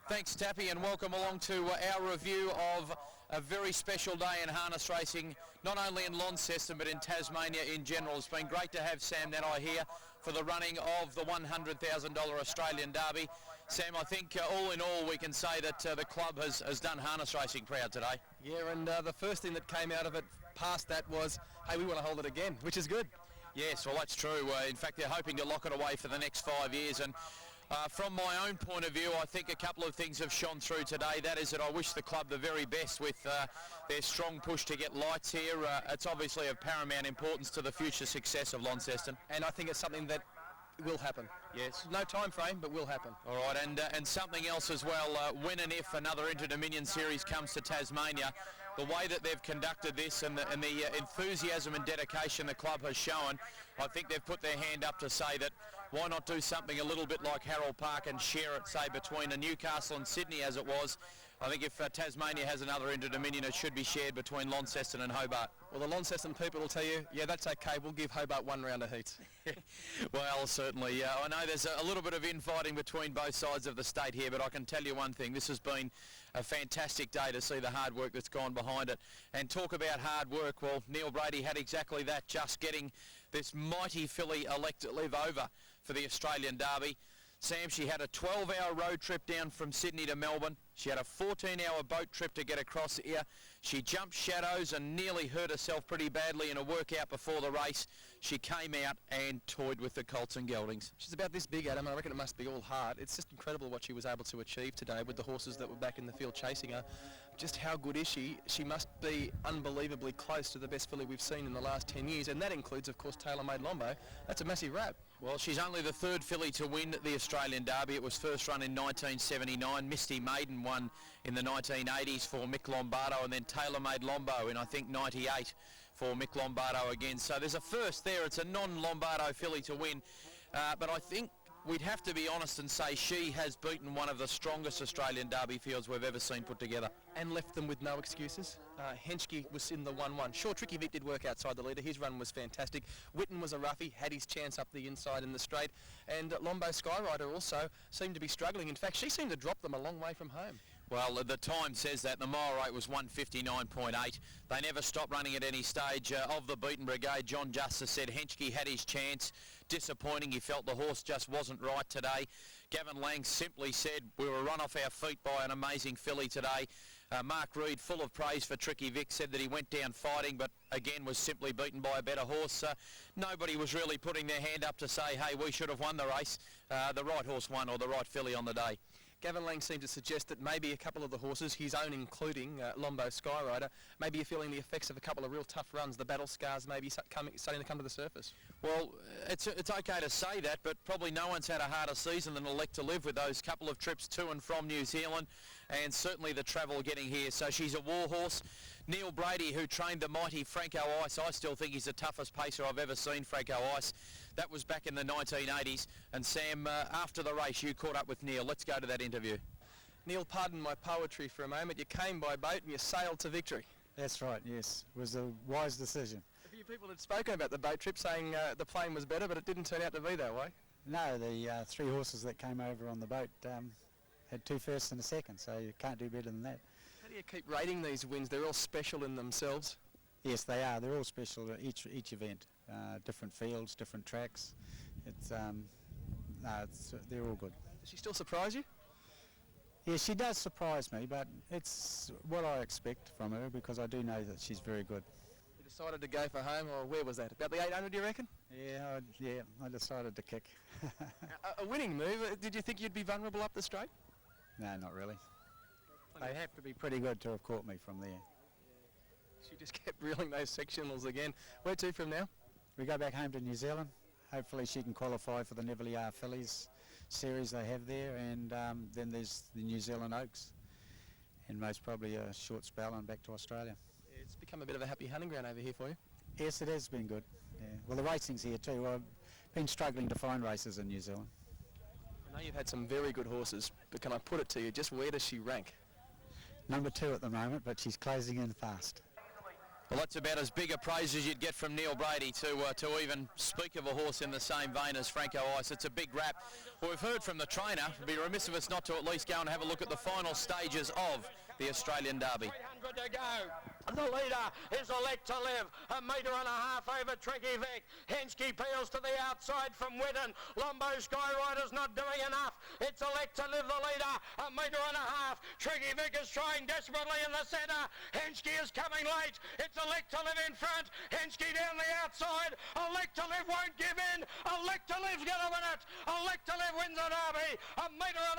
Thanks, Tappy, and welcome along to our review of a very special day in harness racing, not only in Launceston but in Tasmania in general. It's been great to have Sam Nanai here for the running of the $100,000 Australian Derby. Sam, I think all in all we can say that the club has done harness racing proud today. Yeah, and the first thing that came out of it past that was, hey, we want to hold it again, which is good. Yes, well that's true. In fact, they're hoping to lock it away for the next 5 years, and from my own point of view, I think a couple of things have shone through today. That is that I wish the club the very best with their strong push to get lights here. It's obviously of paramount importance to the future success of Launceston. And I think it's something that will happen. Yes. No time frame, but will happen. All right, and something else as well, when and if another Inter-Dominion series comes to Tasmania, the way that they've conducted this and the enthusiasm and dedication the club has shown, I think they've put their hand up to say that why not do something a little bit like Harold Park and share it, say, between Newcastle and Sydney as it was. I think if Tasmania has another Inter-Dominion, it should be shared between Launceston and Hobart. Well, the Launceston people will tell you, yeah, that's okay, we'll give Hobart one round of heats. Well, certainly. I know there's a little bit of infighting between both sides of the state here, but I can tell you one thing, this has been a fantastic day to see the hard work that's gone behind it. And talk about hard work, well, Neil Brady had exactly that, just getting this mighty filly Elected Live over for the Australian Derby. Sam, she had a 12-hour road trip down from Sydney to Melbourne. She had a 14-hour boat trip to get across here. She jumped shadows and nearly hurt herself pretty badly in a workout before the race. She came out and toyed with the colts and geldings. She's about this big, Adam, and I reckon it must be all hard. It's just incredible what she was able to achieve today with the horses that were back in the field chasing her. Just how good is she? She must be unbelievably close to the best filly we've seen in the last 10 years, and that includes, of course, Tailor Made Lombo. That's a massive wrap. Well, she's only the third filly to win the Australian Derby. It was first run in 1979. Misty Maiden won in the 1980s for Mick Lombardo, and then Tailor Made Lombo in, I think, 98 for Mick Lombardo again. So there's a first there. It's a non-Lombardo filly to win. But I think we'd have to be honest and say she has beaten one of the strongest Australian Derby fields we've ever seen put together. And left them with no excuses. Henschke was in the 1-1. Sure, Tricky Vic did work outside the leader. His run was fantastic. Witten was a roughie, had his chance up the inside in the straight. And Lombo Skyrider also seemed to be struggling. In fact, she seemed to drop them a long way from home. Well, the time says that. The mile rate was 1:59.8. They never stopped running at any stage. Of the beaten brigade, John Justice said Henschke had his chance. Disappointing. He felt the horse just wasn't right today. Gavin Lang simply said we were run off our feet by an amazing filly today. Mark Reed, full of praise for Tricky Vic, said that he went down fighting, but again was simply beaten by a better horse. Nobody was really putting their hand up to say, hey, we should have won the race. The right horse won, or the right filly on the day. Gavin Lang seemed to suggest that maybe a couple of the horses, his own including Lombo Skyrider, maybe you're feeling the effects of a couple of real tough runs, the battle scars maybe starting to come to the surface. Well, it's okay to say that, but probably no one's had a harder season than Elect to Live with those couple of trips to and from New Zealand, and certainly the travel getting here. So she's a war horse. Neil Brady, who trained the mighty Franco Ice, I still think he's the toughest pacer I've ever seen, Franco Ice. That was back in the 1980s. And Sam, after the race, you caught up with Neil. Let's go to that interview. Neil, pardon my poetry for a moment. You came by boat and you sailed to victory. That's right, yes. It was a wise decision. A few people had spoken about the boat trip, saying the plane was better, but it didn't turn out to be that way. No, the three horses that came over on the boat had 2 firsts and a second, so you can't do better than that. How do you keep rating these wins? They're all special in themselves. Yes, they are. They're all special at each event. Different fields, different tracks. They're all good. Does she still surprise you? Yeah, she does surprise me, but it's what I expect from her because I do know that she's very good. You decided to go for home, or where was that? About the 800, do you reckon? Yeah, I decided to kick. A winning move. Did you think you'd be vulnerable up the straight? No, not really. They have to be pretty good to have caught me from there. She just kept reeling those sectionals again. Where to from now? We go back home to New Zealand. Hopefully she can qualify for the Neville Fillies series they have there, and then there's the New Zealand Oaks, and most probably a short spell and back to Australia. Yeah, it's become a bit of a happy hunting ground over here for you. Yes, it has been good. Yeah. Well, the racing's here too. I've been struggling to find races in New Zealand. I know you've had some very good horses, but can I put it to you, just where does she rank? Number 2 at the moment, but she's closing in fast. Well, that's about as big a praise as you'd get from Neil Brady to even speak of a horse in the same vein as Franco Ice. It's a big rap. Well, we've heard from the trainer. It'd be remiss of us not to at least go and have a look at the final stages of the Australian Derby. 300 to go. The leader is Elect to Live, 1.5 metres over Tricky Vic. Henschke peels to the outside from Whitten. Lombo Skyrider's not doing enough. It's Elect to Live, the leader, 1.5 metres. Tricky Vic is trying desperately in the centre. Henschke is coming late. It's Elect to Live in front. Henschke down the outside. Elect to Live won't give in. Elect to Live's going to win it. Elect to Live wins the Derby, 1.5 metres.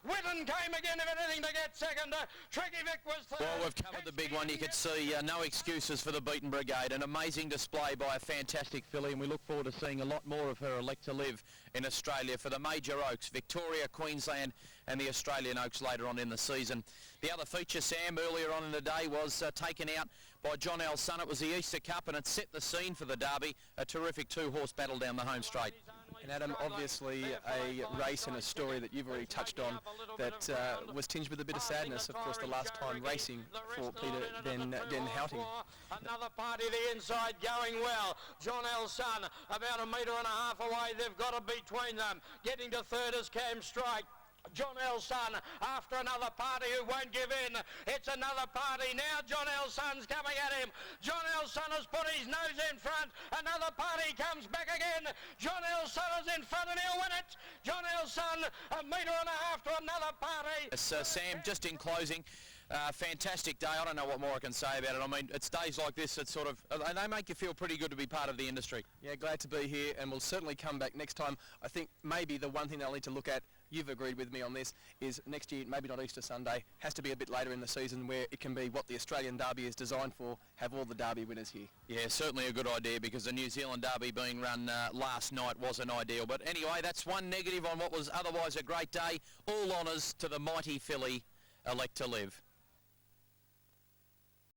Whitten came again, if anything, to get second. Tricky Vic was third. Well, we've covered the big one. You could see no excuses for the Beaten Brigade. An amazing display by a fantastic filly, and we look forward to seeing a lot more of her Elect to Live in Australia for the major Oaks, Victoria, Queensland and the Australian Oaks later on in the season. The other feature, Sam, earlier on in the day was taken out by Jonells' son. It was the Easter Cup, and it set the scene for the Derby. A terrific two-horse battle down the home straight. And Adam, obviously a race and a story that you've already touched on that was tinged with a bit of sadness, of course, the last time racing for Peter Den Houting. Another party the inside going well. Jonells' son about 1.5 metres away. They've got it between them. Getting to third is Cam Strike. Jonells' son after another party who won't give in. It's another party now. Jonells' son's coming at him. Jonells' son has put his nose in front. Another party comes back again. Jonells' son is in front and he'll win it. Jonells' son 1.5 metres to another party. Sam, just in closing, fantastic day. I don't know what more I can say about it. I mean, it's days like this that sort of, they make you feel pretty good to be part of the industry. Yeah, glad to be here, and we'll certainly come back next time. I think maybe the one thing they'll need to look at, you've agreed with me on this, is next year, maybe not Easter Sunday, has to be a bit later in the season where it can be what the Australian Derby is designed for, have all the Derby winners here. Yeah, certainly a good idea, because the New Zealand Derby being run last night wasn't ideal. But anyway, that's one negative on what was otherwise a great day. All honours to the mighty filly, Elect to Live.